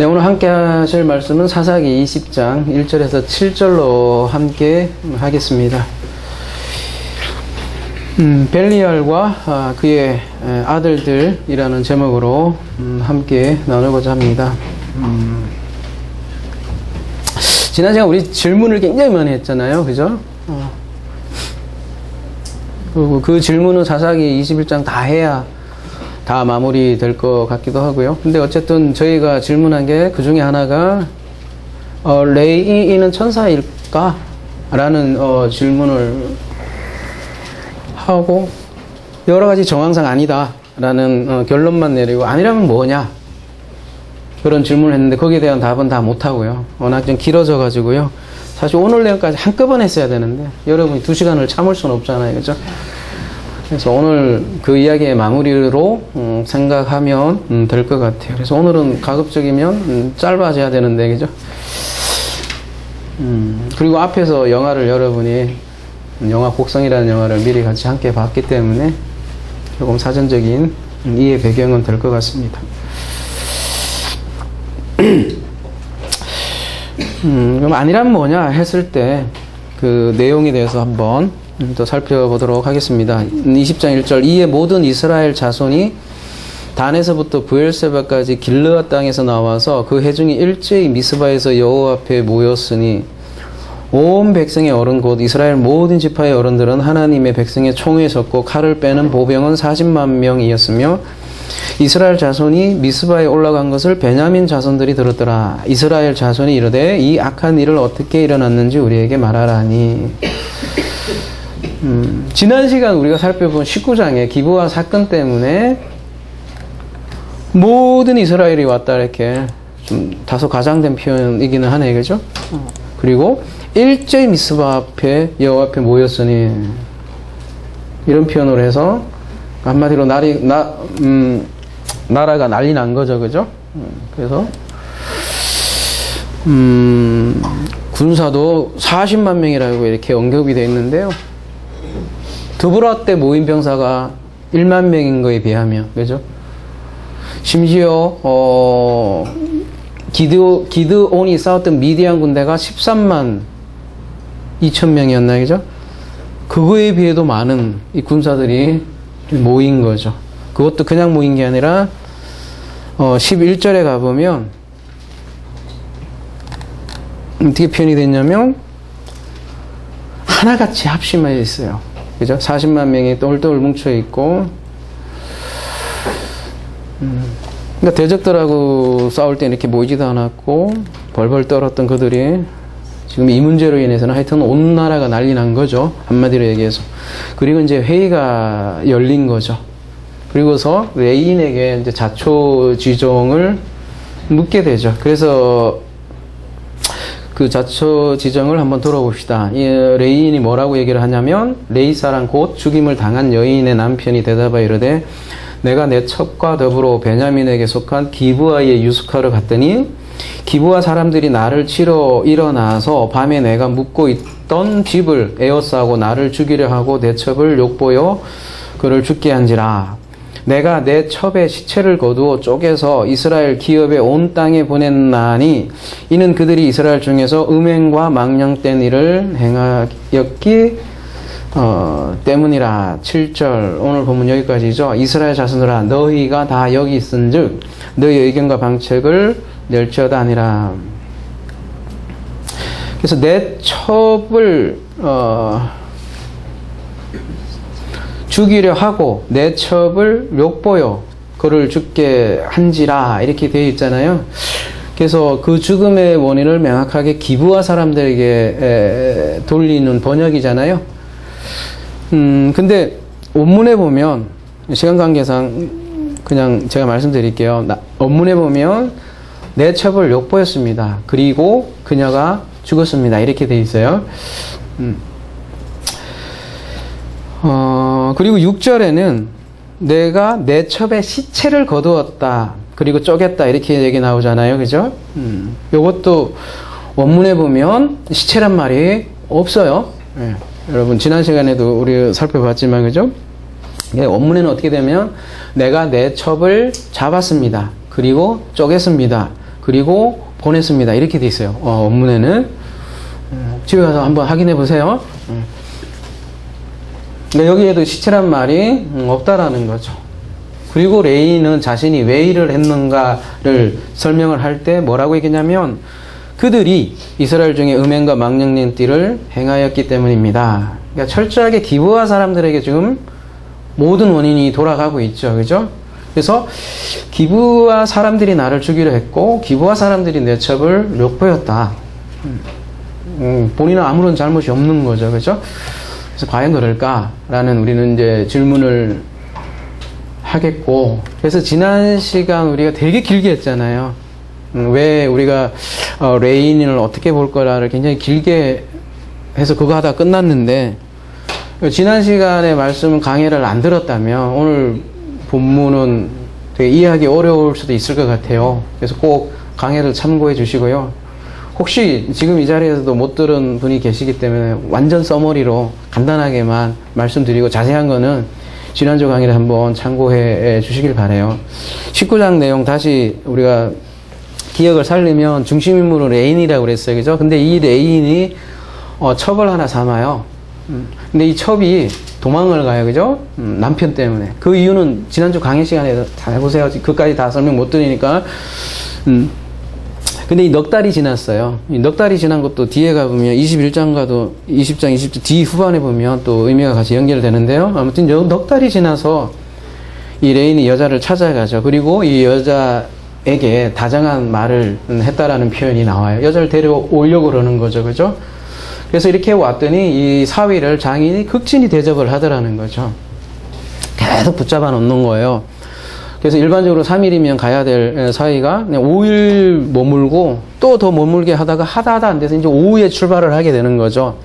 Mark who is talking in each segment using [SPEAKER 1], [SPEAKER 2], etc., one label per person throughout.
[SPEAKER 1] 네, 오늘 함께 하실 말씀은 사사기 20장 1절에서 7절로 함께 하겠습니다. 벨리알과 그의 아들들이라는 제목으로 함께 나누고자 합니다. 지난 시간 우리 질문을 굉장히 많이 했잖아요. 그죠? 그 질문은 사사기 21장 다 해야 다 마무리 될 것 같기도 하고요. 근데 어쨌든 저희가 질문한 게 그 중에 하나가 레이인은 천사일까? 라는 질문을 하고 여러 가지 정황상 아니다 라는 결론만 내리고 아니라면 뭐냐? 그런 질문을 했는데 거기에 대한 답은 다 못하고요. 워낙 좀 길어져 가지고요. 사실 오늘 내용까지 한꺼번에 했어야 되는데 여러분이 2시간을 참을 수는 없잖아요. 그죠? 그래서 오늘 그 이야기의 마무리로 생각하면 될 것 같아요. 그래서 오늘은 가급적이면 짧아져야 되는데, 그죠? 그리고 앞에서 영화를 여러분이 영화 곡성이라는 영화를 미리 같이 함께 봤기 때문에 조금 사전적인 이해 배경은 될 것 같습니다. 그럼 아니라면 뭐냐 했을 때 그 내용에 대해서 한번 또 살펴보도록 하겠습니다. 20장 1절 이에 모든 이스라엘 자손이 단에서부터 브엘세바까지 길르앗 땅에서 나와서 그 회중이 일제히 미스바에서 여호와 앞에 모였으니 온 백성의 어른 곧 이스라엘 모든 지파의 어른들은 하나님의 백성의 총에 섰고 칼을 빼는 보병은 40만 명이었으며 이스라엘 자손이 미스바에 올라간 것을 베냐민 자손들이 들었더라. 이스라엘 자손이 이르되 이 악한 일을 어떻게 일어났는지 우리에게 말하라니. 지난 시간 우리가 살펴본 19장의 기브아 사건 때문에 모든 이스라엘이 왔다 이렇게 좀 다소 가장된 표현이기는 하네, 그죠? 그리고 일제히 미스바 앞에 여호와 앞에 모였으니 이런 표현으로 해서 한마디로 나라가 난리 난 거죠, 그죠? 그래서 군사도 40만 명이라고 이렇게 언급이 되어 있는데요. 드보라 때 모인 병사가 1만 명인 거에 비하면, 그죠? 심지어 기드온이 싸웠던 미디안 군대가 13만 2천 명이었나, 그죠? 그거에 비해도 많은 이 군사들이 모인 거죠. 그것도 그냥 모인 게 아니라 11절에 가보면 어떻게 표현이 됐냐면 하나같이 합심해 있어요. 그죠? 40만 명이 똘똘 뭉쳐 있고 그러니까 대적들하고 싸울 때 이렇게 모이지도 않았고 벌벌 떨었던 그들이 지금 이 문제로 인해서는 하여튼 온 나라가 난리 난 거죠. 한마디로 얘기해서. 그리고 이제 회의가 열린 거죠. 그리고서 레인에게 이제 자초지종을 묻게 되죠. 그래서 그 자초지종을 한번 들어봅시다. 이 레인이 뭐라고 얘기를 하냐면 레이사란 곧 죽임을 당한 여인의 남편이 대답하여 이르되 내가 내 첩과 더불어 베냐민에게 속한 기브아의 유스카를 갔더니 기브아 사람들이 나를 치러 일어나서 밤에 내가 묵고 있던 집을 에워싸고 나를 죽이려 하고 내 첩을 욕보여 그를 죽게 한지라. 내가 내 첩의 시체를 거두어 쪼개서 이스라엘 기업의 온 땅에 보냈나니 이는 그들이 이스라엘 중에서 음행과 망령된 일을 행하였기 때문이라. 7절 오늘 본문 여기까지죠. 이스라엘 자손들아 너희가 다 여기 있은즉 너희 의견과 방책을 낼지어다 아니라. 그래서 내 첩을 죽이려 하고 내 첩을 욕보여 그를 죽게 한지라 이렇게 되어 있잖아요. 그래서 그 죽음의 원인을 명확하게 기브아 사람들에게 돌리는 번역이잖아요. 근데 원문에 보면 시간 관계상 그냥 제가 말씀드릴게요. 원문에 보면 내 첩을 욕보였습니다. 그리고 그녀가 죽었습니다. 이렇게 되어 있어요. 그리고 6절에는 내가 내 첩의 시체를 거두었다. 그리고 쪼갰다. 이렇게 얘기 나오잖아요. 그죠? 요것도 원문에 보면 시체란 말이 없어요. 네. 여러분, 지난 시간에도 우리 살펴봤지만, 그죠? 원문에는 어떻게 되면 내가 내 첩을 잡았습니다. 그리고 쪼갰습니다. 그리고 보냈습니다. 이렇게 돼 있어요. 원문에는. 집에 가서 한번 확인해 보세요. 그러니까 여기에도 시체란 말이 없다라는 거죠. 그리고 레이는 자신이 왜 일을 했는가를 설명을 할 때 뭐라고 얘기냐면 그들이 이스라엘 중에 음행과 망령된 띠를 행하였기 때문입니다. 그러니까 철저하게 기브아 사람들에게 지금 모든 원인이 돌아가고 있죠. 그죠? 그래서 기브아 사람들이 나를 죽이려 했고 기브아 사람들이 내 첩을 묘포였다. 본인은 아무런 잘못이 없는 거죠. 그죠? 그래서 과연 그럴까라는 우리는 이제 질문을 하겠고, 그래서 지난 시간 우리가 되게 길게 했잖아요. 왜 우리가 레인을 어떻게 볼 거라를 굉장히 길게 해서 그거 하다 끝났는데, 지난 시간에 말씀 강의를 안 들었다면 오늘 본문은 되게 이해하기 어려울 수도 있을 것 같아요. 그래서 꼭 강의를 참고해 주시고요. 혹시 지금 이 자리에서도 못 들은 분이 계시기 때문에 완전 서머리로 간단하게만 말씀드리고 자세한 거는 지난주 강의를 한번 참고해 주시길 바라요. 19장 내용 다시 우리가 기억을 살리면 중심인물은 레인이라고 그랬어요. 그죠? 근데 이 레인이 첩을 하나 삼아요. 근데 이 첩이 도망을 가요. 그죠? 남편 때문에. 그 이유는 지난주 강의 시간에 다 해보세요. 그까지 다 설명 못 드리니까. 근데 이 넉 달이 지났어요. 이 넉 달이 지난 것도 뒤에 가보면 21장과도 20장, 20장 뒤 후반에 보면 또 의미가 같이 연결되는데요. 아무튼 넉 달이 지나서 이 레인이 여자를 찾아가죠. 그리고 이 여자에게 다정한 말을 했다라는 표현이 나와요. 여자를 데려오려고 그러는 거죠. 그죠? 그래서 이렇게 왔더니 이 사위를 장인이 극진히 대접을 하더라는 거죠. 계속 붙잡아 놓는 거예요. 그래서 일반적으로 3일이면 가야 될 사이가 5일 머물고 또 더 머물게 하다가 하다 안 돼서 이제 오후에 출발을 하게 되는 거죠.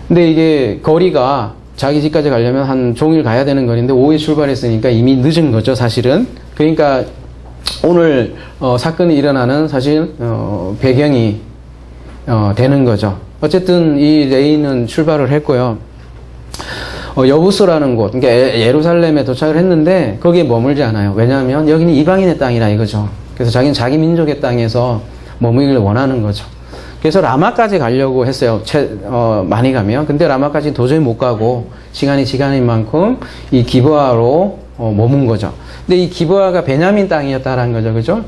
[SPEAKER 1] 근데 이게 거리가 자기 집까지 가려면 한 종일 가야 되는 거리인데 오후에 출발했으니까 이미 늦은 거죠, 사실은. 그러니까 오늘 사건이 일어나는 사실 배경이 되는 거죠. 어쨌든 이 레이는 출발을 했고요. 여부스라는 곳, 그러니까 예루살렘에 도착을 했는데 거기에 머물지 않아요. 왜냐하면 여기는 이방인의 땅이라 이거죠. 그래서 자기는 자기 민족의 땅에서 머물기를 원하는 거죠. 그래서 라마까지 가려고 했어요. 많이 가면. 근데 라마까지 도저히 못 가고 시간인 만큼 이 기브아로 머문 거죠. 근데 이 기브아가 베냐민 땅이었다라는 거죠. 그죠?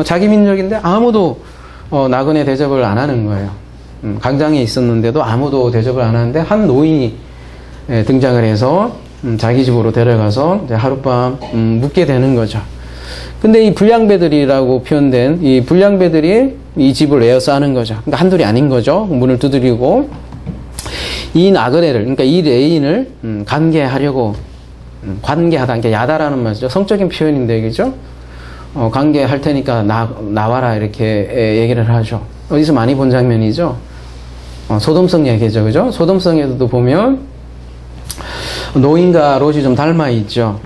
[SPEAKER 1] 자기 민족인데 아무도 나그네 대접을 안 하는 거예요. 광장에 있었는데도 아무도 대접을 안 하는데 한 노인이 등장을 해서 자기 집으로 데려가서 하룻밤 묵게 되는 거죠. 근데 이 불량배들이라고 표현된 이 불량배들이 이 집을 에워싸는 거죠. 그러니까 한둘이 아닌 거죠. 문을 두드리고 이 나그네를, 그러니까 이 레인을 관계하려고, 관계하다, 그러니까 야다라는 말이죠. 성적인 표현인데, 그죠? 관계할 테니까 나와라 이렇게 얘기를 하죠. 어디서 많이 본 장면이죠. 소돔성 얘기죠, 그죠? 소돔성에도 보면 노인과 롯이 좀 닮아 있죠.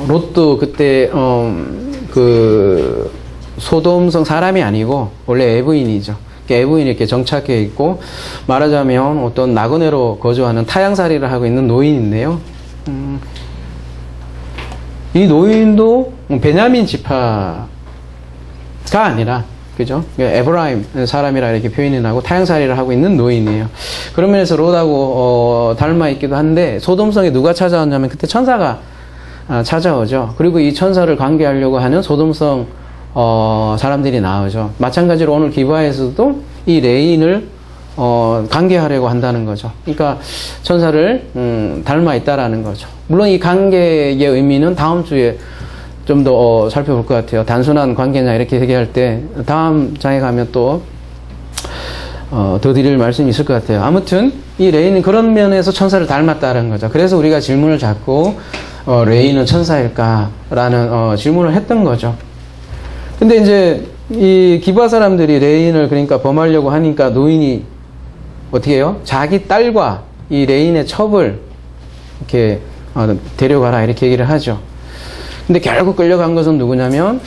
[SPEAKER 1] 롯도 그때 그 소돔성 사람이 아니고 원래 에브인이죠. 에브인이 이렇게 정착해 있고 말하자면 어떤 나그네로 거주하는 타향살이를 하고 있는 노인인데요. 이 노인도 베냐민 지파가 아니라, 그죠? 에브라임 사람이라 이렇게 표현이 나고 타향살이를 하고 있는 노인이에요. 그런 면에서 롯하고 닮아 있기도 한데, 소돔성에 누가 찾아왔냐면 그때 천사가 찾아오죠. 그리고 이 천사를 관계하려고 하는 소돔성 사람들이 나오죠. 마찬가지로 오늘 기브아에서도 이 레인을 관계하려고 한다는 거죠. 그러니까 천사를 닮아 있다라는 거죠. 물론 이 관계의 의미는 다음 주에 좀 더 살펴볼 것 같아요. 단순한 관계냐 이렇게 얘기할 때 다음 장에 가면 또 더 드릴 말씀이 있을 것 같아요. 아무튼 이 레인은 그런 면에서 천사를 닮았다는 거죠. 그래서 우리가 질문을 자꾸 레인은 천사일까라는 질문을 했던 거죠. 근데 이제 이 기브아 사람들이 레인을 그러니까 범하려고 하니까 노인이 어떻게 해요? 자기 딸과 이 레인의 첩을 이렇게 데려가라 이렇게 얘기를 하죠. 근데 결국 끌려간 것은 누구냐면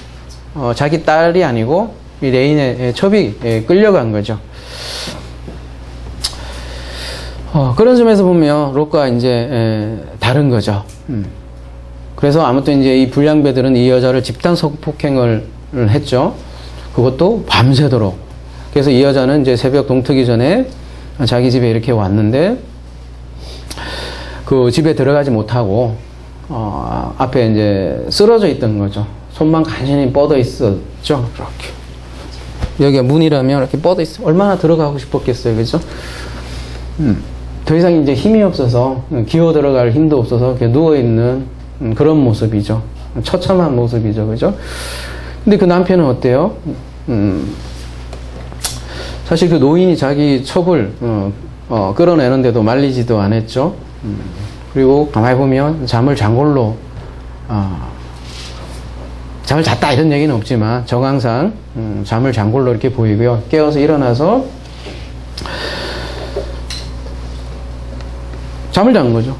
[SPEAKER 1] 자기 딸이 아니고 이 레인의 첩이 끌려간 거죠. 그런 점에서 보면 롯과 이제 다른 거죠. 그래서 아무튼 이제 이 불량배들은 이 여자를 집단 성폭행을 했죠. 그것도 밤새도록. 그래서 이 여자는 이제 새벽 동트기 전에 자기 집에 이렇게 왔는데 그 집에 들어가지 못하고 앞에 이제 쓰러져 있던 거죠. 손만 간신히 뻗어 있었죠. 이렇게. 여기가 문이라면 이렇게 뻗어 있어. 얼마나 들어가고 싶었겠어요. 그죠? 더 이상 이제 힘이 없어서, 기어 들어갈 힘도 없어서 이렇게 누워있는 그런 모습이죠. 처참한 모습이죠. 그죠? 근데 그 남편은 어때요? 사실 그 노인이 자기 첩을, 끌어내는데도 말리지도 않았죠. 그리고 가만히 보면 잠을 잔골로, 잠을 잤다 이런 얘기는 없지만 정황상 잠을 잔골로 이렇게 보이고요. 깨어서 일어나서 잠을 잔 거죠.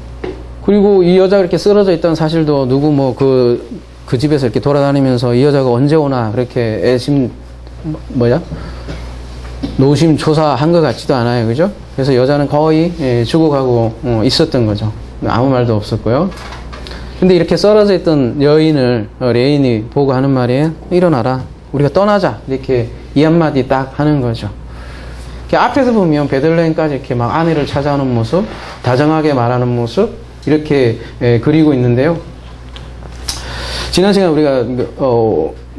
[SPEAKER 1] 그리고 이 여자가 이렇게 쓰러져 있다는 사실도 누구 뭐 그 집에서 이렇게 돌아다니면서 이 여자가 언제 오나 그렇게 노심초사한 것 같지도 않아요. 그죠? 그래서 여자는 거의 죽어가고 있었던 거죠. 아무 말도 없었고요. 근데 이렇게 쓰러져 있던 여인을 레인이 보고 하는 말이 일어나라. 우리가 떠나자. 이렇게 이 한마디 딱 하는 거죠. 앞에서 보면 베들레헴까지 이렇게 막 아내를 찾아오는 모습, 다정하게 말하는 모습, 이렇게 그리고 있는데요. 지난 시간에 우리가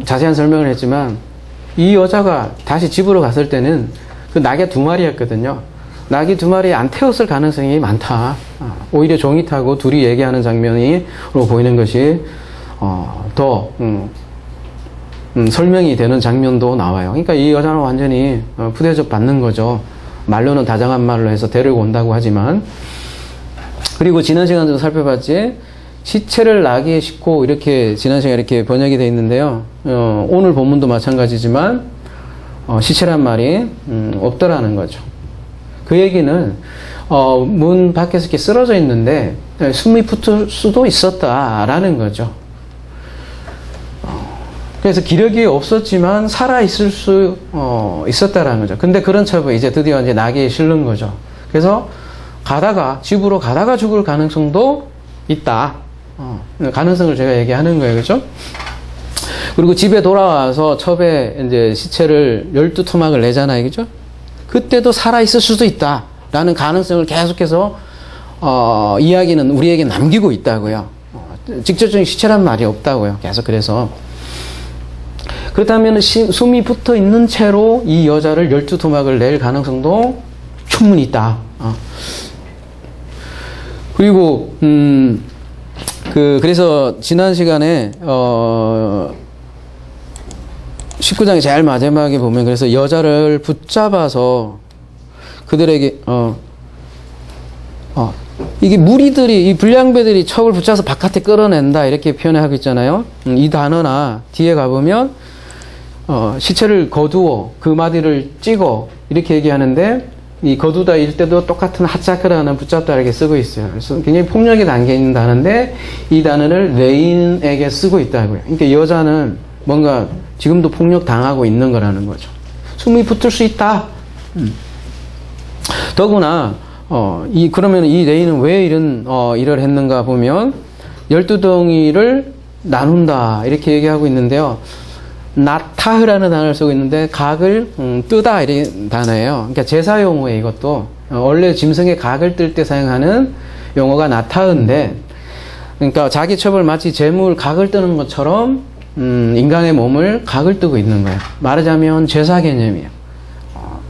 [SPEAKER 1] 자세한 설명을 했지만 이 여자가 다시 집으로 갔을 때는 그 낙이 2마리였거든요. 낙이 2마리 안 태웠을 가능성이 많다. 오히려 종이 타고 둘이 얘기하는 장면으로 보이는 것이 더 설명이 되는 장면도 나와요. 그러니까 이 여자는 완전히 푸대접 받는 거죠. 말로는 다정한 말로 해서 데리고 온다고 하지만. 그리고 지난 시간에도 살펴봤지, 시체를 나귀에 싣고 이렇게 지난 시간에 이렇게 번역이 되어 있는데요. 오늘 본문도 마찬가지지만 시체란 말이 없더라는 거죠. 그 얘기는 문 밖에서 이렇게 쓰러져 있는데 숨이 붙을 수도 있었다라는 거죠. 그래서 기력이 없었지만 살아있을 수 있었다라는 거죠. 근데 그런 첩을 이제 드디어 이제 나귀에 실는 거죠. 그래서 집으로 가다가 죽을 가능성도 있다. 가능성을 제가 얘기하는 거예요. 그죠? 그리고 집에 돌아와서 첩에 이제 시체를 12토막을 내잖아요. 그죠? 그때도 살아있을 수도 있다. 라는 가능성을 계속해서, 이야기는 우리에게 남기고 있다고요. 직접적인 시체란 말이 없다고요. 계속 그래서. 그렇다면 숨이 붙어 있는 채로 이 여자를 12토막을 낼 가능성도 충분히 있다. 그리고, 그래서 지난 시간에, 19장의 제일 마지막에 보면 그래서 여자를 붙잡아서 그들에게, 이게 무리들이, 이 불량배들이 첩을 붙잡아서 바깥에 끌어낸다 이렇게 표현하고 있잖아요. 이 단어나 뒤에 가보면, 시체를 거두어 그 마디를 찍어 이렇게 얘기하는데 이 거두다 일 때도 똑같은 하차크라는 붙잡다 이렇게 쓰고 있어요. 그래서 굉장히 폭력이 담겨 있는 단어인데 이 단어를 레인에게 쓰고 있다고요. 그러니까 여자는 뭔가 지금도 폭력 당하고 있는 거라는 거죠. 숨이 붙을 수 있다. 더구나 그러면 이 레인은 왜 이런 일을 했는가 보면 12덩이를 나눈다 이렇게 얘기하고 있는데요. 나타흐라는 단어를 쓰고 있는데 각을 뜨다 이런 단어예요. 그러니까 제사 용어에 이것도 원래 짐승의 각을 뜰 때 사용하는 용어가 나타흐인데, 그러니까 자기 첩을 마치 재물 각을 뜨는 것처럼 인간의 몸을 각을 뜨고 있는 거예요. 말하자면 제사 개념이에요.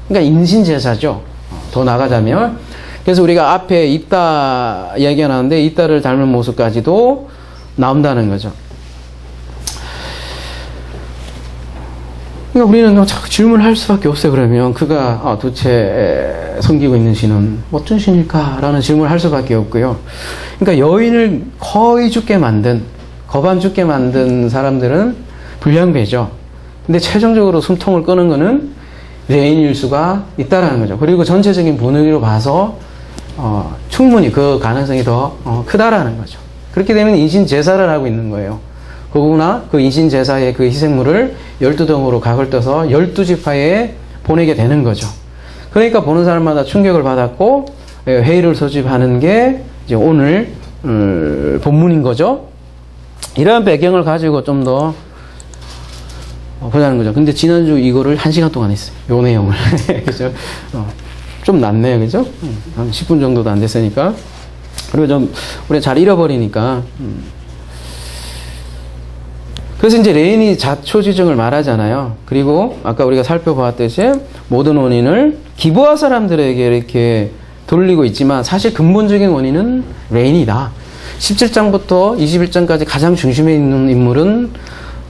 [SPEAKER 1] 그러니까 인신 제사죠. 더 나가자면. 그래서 우리가 앞에 입다 얘기가 나오는데 입다를 닮은 모습까지도 나온다는 거죠. 그러니까 우리는 자꾸 질문할 수밖에 없어요. 그러면 그가 도대체 섬기고 있는 신은 어떤 신일까? 라는 질문을 할 수밖에 없고요. 그러니까 여인을 거의 죽게 만든, 거반 죽게 만든 사람들은 불량배죠. 근데 최종적으로 숨통을 끄는 거는 레인일 수가 있다라는 거죠. 그리고 전체적인 분위기로 봐서 충분히 그 가능성이 더 크다라는 거죠. 그렇게 되면 인신 제사를 하고 있는 거예요. 그러나 그 인신 제사의 그 희생물을 12덩으로 각을 떠서 12지파에 보내게 되는 거죠. 그러니까 보는 사람마다 충격을 받았고 회의를 소집하는 게 이제 오늘 본문인 거죠. 이러한 배경을 가지고 좀 더 보자는 거죠. 근데 지난주 이거를 1시간 동안 했어요. 요 내용을. 그죠? 좀 낫네요. 그죠? 한 10분 정도도 안 됐으니까. 그리고 좀, 우리가 잘 잃어버리니까. 그래서 이제 레인이 자초지종을 말하잖아요. 그리고 아까 우리가 살펴보았듯이 모든 원인을 기부하 사람들에게 이렇게 돌리고 있지만 사실 근본적인 원인은 레인이다. 17장부터 21장까지 가장 중심에 있는 인물은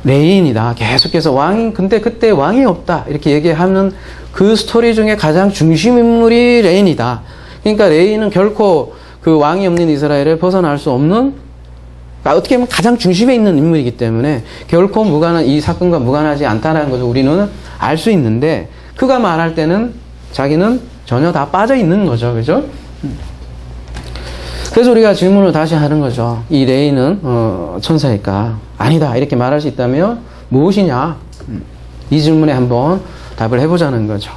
[SPEAKER 1] 레인이다. 계속해서 근데 그때 왕이 없다. 이렇게 얘기하는 그 스토리 중에 가장 중심 인물이 레인이다. 그러니까 레인은 결코 그 왕이 없는 이스라엘을 벗어날 수 없는, 어떻게 보면 가장 중심에 있는 인물이기 때문에 결코 이 사건과 무관하지 않다는 것을 우리는 알 수 있는데, 그가 말할 때는 자기는 전혀 다 빠져 있는 거죠. 그죠? 그래서 우리가 질문을 다시 하는 거죠. 이 레인은 천사일까? 아니다. 이렇게 말할 수 있다면 무엇이냐? 이 질문에 한번 답을 해보자는 거죠.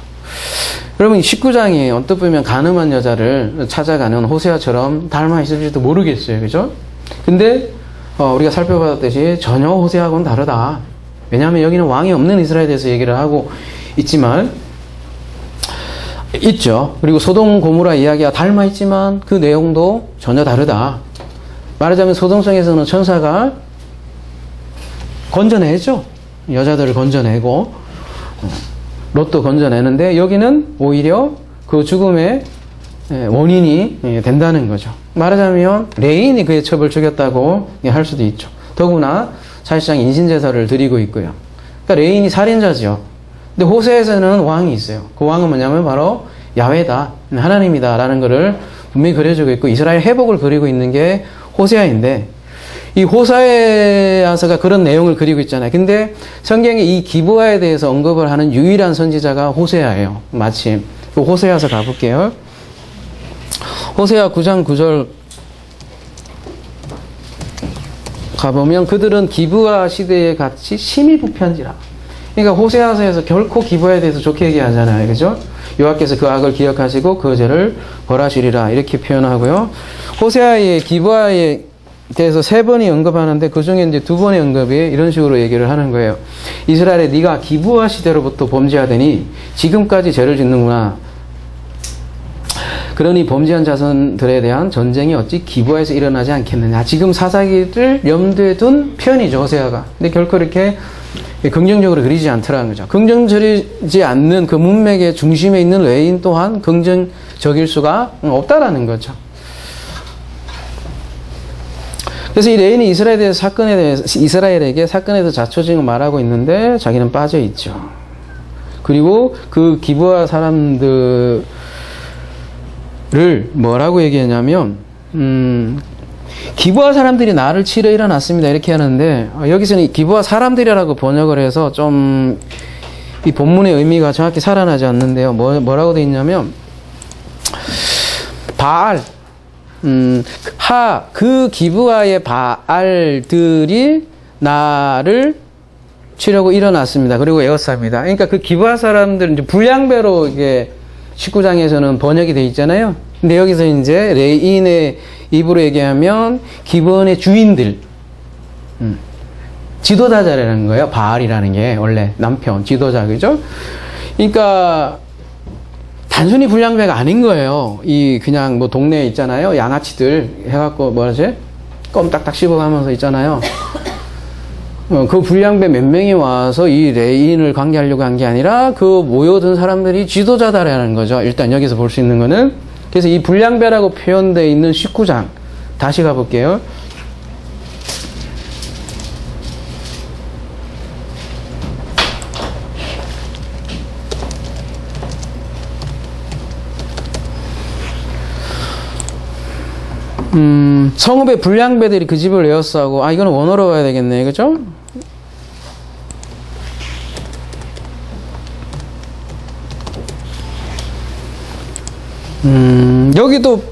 [SPEAKER 1] 여러분, 19장이 어떻게 보면 가늠한 여자를 찾아가는 호세아처럼 닮아 있을지도 모르겠어요. 그죠? 근데 우리가 살펴봤듯이 전혀 호세아하고는 다르다. 왜냐하면 여기는 왕이 없는 이스라엘에 대해서 얘기를 하고 있지만, 있죠. 그리고 소돔 고모라 이야기와 닮아 있지만 그 내용도 전혀 다르다. 말하자면 소돔성에서는 천사가 건져내죠. 여자들을 건져내고 롯도 건져내는데, 여기는 오히려 그 죽음의 원인이 된다는 거죠. 말하자면 레인이 그의 첩을 죽였다고 할 수도 있죠. 더구나 사실상 인신제사를 드리고 있고요. 그러니까 레인이 살인자죠. 근데 호세에서는 왕이 있어요. 그 왕은 뭐냐면 바로 야훼다, 하나님이다 라는 것을 분명히 그려주고 있고, 이스라엘 회복을 그리고 있는 게 호세아인데, 이 호세아서가 그런 내용을 그리고 있잖아요. 근데 성경에 이 기브아에 대해서 언급을 하는 유일한 선지자가 호세아예요. 마침 그 호세아서 가볼게요. 호세아 9장 9절 가보면, 그들은 기브아 시대에 같이 심히 부편지라. 그러니까 호세아서에서 결코 기브아에 대해서 좋게 얘기하잖아요. 그죠? 여호와께서 그 악을 기억하시고 그 죄를 벌하시리라, 이렇게 표현하고요. 호세아의 기브아에 대해서 3번이 언급하는데 그 중에 이제 2번의 언급이 이런 식으로 얘기를 하는 거예요. 이스라엘에 네가 기브아 시대로부터 범죄하더니 지금까지 죄를 짓는구나. 그러니 범죄한 자손들에 대한 전쟁이 어찌 기브아에서 일어나지 않겠느냐. 지금 사사기를 염두에 둔 표현이죠, 호세아가. 근데 결코 이렇게 긍정적으로 그리지 않더라는 거죠. 긍정적이지 않는 그 문맥의 중심에 있는 레인 또한 긍정적일 수가 없다라는 거죠. 그래서 이 레인이 이스라엘에게 사건에 대해서 자초지종을 말하고 있는데 자기는 빠져 있죠. 그리고 그 기브아 사람들을 뭐라고 얘기했냐면, 기브아 사람들이 나를 치러 일어났습니다, 이렇게 하는데, 여기서는 기브아 사람들이라고 번역을 해서 좀 이 본문의 의미가 정확히 살아나지 않는데요. 뭐라고 되어 있냐면, 바알, 그 기브아의 바알들이 나를 치려고 일어났습니다. 그리고 에워쌉니다. 그러니까 그 기브아 사람들은 이제 불량배로 이게 19장에서는 번역이 되어 있잖아요. 근데 여기서 이제 레인의 입으로 얘기하면 기브온의 주인들, 지도자라는 거예요. 바알이라는 게 원래 남편, 지도자, 그죠? 그러니까 단순히 불량배가 아닌 거예요. 그냥 뭐 동네에 있잖아요. 양아치들 해갖고 뭐라지? 껌 딱딱 씹어가면서 있잖아요. 그 불량배 몇 명이 와서 이 레인을 관계하려고 한 게 아니라 그 모여든 사람들이 지도자다라는 거죠. 일단 여기서 볼 수 있는 거는. 그래서 이 불량배라고 표현되어 있는 19장 다시 가볼게요. 성읍의 불량배들이 그 집을 에워싸고, 이거는 원어로 가야 되겠네, 그죠? 여기도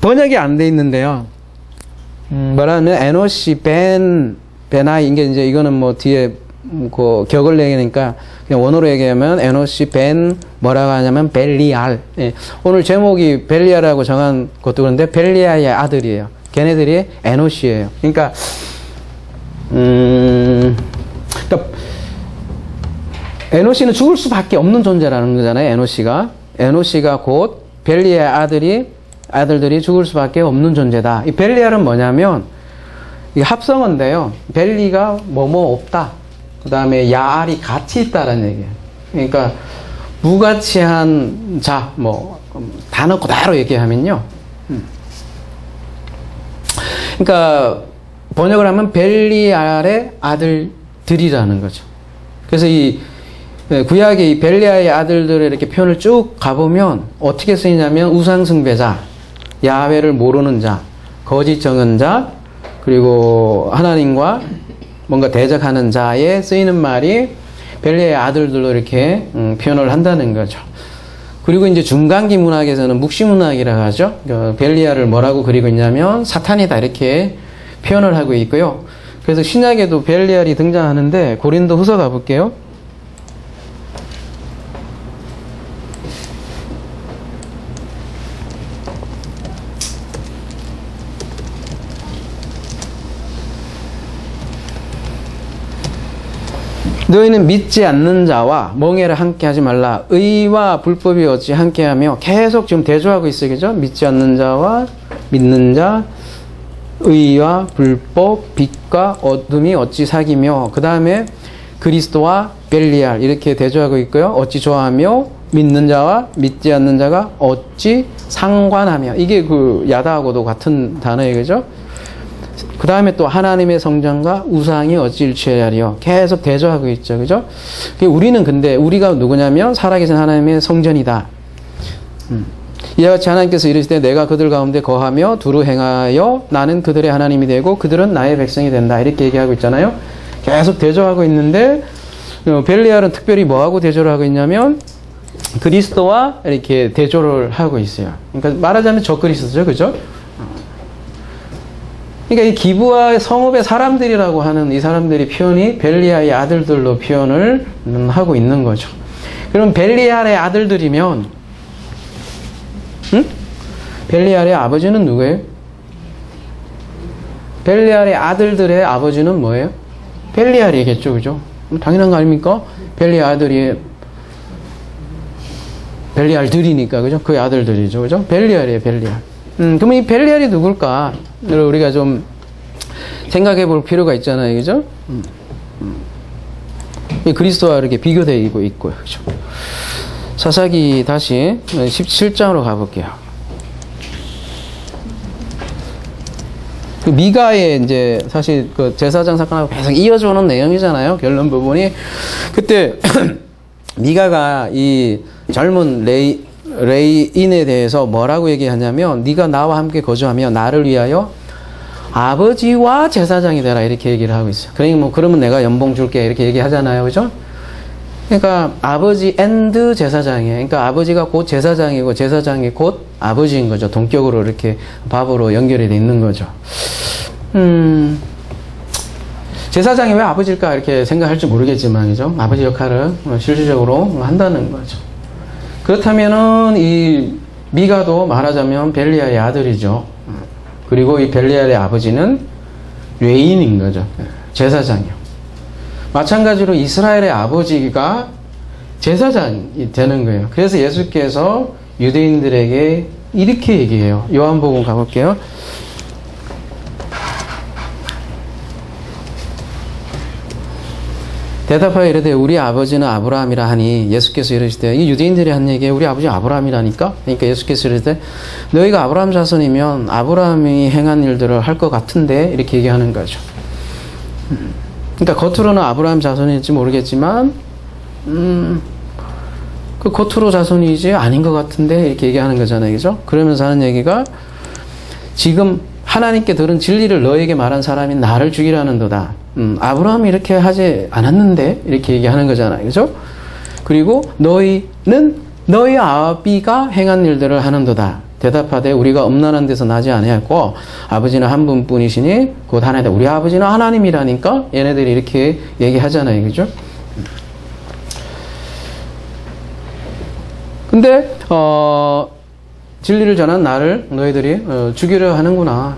[SPEAKER 1] 번역이 안 돼 있는데요. 뭐라면 에노시 베나이, 이거는 뭐 뒤에 그 격을 내니까 그냥 원어로 얘기하면 에노시 뭐라고 하냐면 벨리알. 예. 오늘 제목이 벨리알이라고 정한 것도 그런데 벨리알의 아들이에요. 걔네들이 에노시예요. 그러니까 그러니까 에노시는 죽을 수밖에 없는 존재라는 거잖아요. 에노시가 곧 벨리의 아들들이 죽을 수밖에 없는 존재다. 이 벨리알은 뭐냐면 이 합성어인데요. 벨리가 뭐뭐 없다. 그 다음에 야알이 같이 있다라는 얘기예요. 그러니까 무가치한 자, 뭐 단어 그대로 얘기하면요. 그러니까 번역을 하면 벨리알의 아들들이라는 거죠. 그래서 이 구약의 이 벨리알의 아들들의 이렇게 표현을 쭉 가보면 어떻게 쓰이냐면 우상숭배자, 야훼를 모르는 자, 거짓 정언자, 그리고 하나님과 뭔가 대적하는 자에 쓰이는 말이 벨리알의 아들들로 이렇게 표현을 한다는 거죠. 그리고 이제 중간기 문학에서는 묵시문학이라고 하죠. 벨리알을 뭐라고 그리고 있냐면 사탄이다 이렇게 표현을 하고 있고요. 그래서 신약에도 벨리알이 등장하는데 고린도 후서 가볼게요. 너희는 믿지 않는 자와 멍에를 함께 하지 말라. 의와 불법이 어찌 함께하며 계속 지금 대조하고 있어요. 그죠? 믿지 않는 자와 믿는 자, 의와 불법, 빛과 어둠이 어찌 사귀며, 그 다음에 그리스도와 벨리알 이렇게 대조하고 있고요. 어찌 좋아하며 믿는 자와 믿지 않는 자가 어찌 상관하며, 이게 그 야다하고도 같은 단어예요. 그죠? 그 다음에 또 하나님의 성전과 우상이 어찌 일치하리요. 계속 대조하고 있죠. 그죠? 우리는 근데 우리가 누구냐면 살아계신 하나님의 성전이다. 이와 같이 하나님께서 이르시되 내가 그들 가운데 거하며 두루 행하여 나는 그들의 하나님이 되고 그들은 나의 백성이 된다. 이렇게 얘기하고 있잖아요. 계속 대조하고 있는데 벨리알은 특별히 뭐하고 대조를 하고 있냐면 그리스도와 이렇게 대조를 하고 있어요. 그러니까 말하자면 적그리스도죠. 그죠? 그러니까 이 기브와 성읍의 사람들이라고 하는 이 사람들이 표현이 벨리알의 아들들로 표현을 하고 있는 거죠. 그럼 벨리알의 아들들이면 벨리알의 아버지는 누구예요? 벨리알의 아들들의 아버지는 뭐예요? 벨리알이겠죠. 그죠? 당연한 거 아닙니까? 벨리알 아들이 벨리알들이니까 그죠? 그 아들들이죠. 그죠? 벨리알이에요. 벨리알. 그러면 이 벨리알이 누굴까? 우리가 좀 생각해 볼 필요가 있잖아요. 그죠? 이 그리스도와 이렇게 비교되고 있고요. 그죠? 사사기 다시 17장으로 가볼게요. 그 미가의 이제 사실 그 제사장 사건하고 계속 이어져오는 내용이잖아요. 결론 부분이. 그때 미가가 이 젊은 레이인에 대해서 뭐라고 얘기하냐면 네가 나와 함께 거주하며 나를 위하여 아버지와 제사장이 되라 이렇게 얘기를 하고 있어요. 그러니까 뭐 그러면 내가 연봉 줄게 이렇게 얘기하잖아요. 그죠? 그러니까 아버지 앤드 제사장이에요. 그러니까 아버지가 곧 제사장이고 제사장이 곧 아버지인 거죠. 동격으로 이렇게 밥으로 연결이 돼 있는 거죠. 제사장이 왜 아버지일까 이렇게 생각할지 모르겠지만 그죠? 아버지 역할을 실질적으로 한다는 거죠. 그렇다면은 이 미가도 말하자면 벨리알의 아들이죠. 그리고 이 벨리알의 아버지는 레인인 거죠. 제사장이요. 마찬가지로 이스라엘의 아버지가 제사장이 되는 거예요. 그래서 예수께서 유대인들에게 이렇게 얘기해요. 요한복음 가볼게요. 대답하여 이르되 우리 아버지는 아브라함이라 하니 예수께서 이르시되 이 유대인들이 한 얘기에 우리 아버지 아브라함이라니까. 그러니까 예수께서 이르시되 너희가 아브라함 자손이면 아브라함이 행한 일들을 할 것 같은데 이렇게 얘기하는 거죠. 그러니까 겉으로는 아브라함 자손일지 모르겠지만 그 겉으로 자손이지 아닌 것 같은데 이렇게 얘기하는 거잖아요. 그죠? 그러면서 하는 얘기가 지금 하나님께 들은 진리를 너에게 말한 사람이 나를 죽이라는도다. 아브라함이 이렇게 하지 않았는데 이렇게 얘기하는 거잖아요. 그죠? 그리고 너희는 너희 아비가 행한 일들을 하는도다. 대답하되 우리가 음란한 데서 나지 아니하였고 아버지는 한 분뿐이시니 곧 하나이다. 우리 아버지는 하나님이라니까 얘네들이 이렇게 얘기하잖아요. 그죠? 근데 진리를 전한 나를 너희들이 죽이려 하는구나.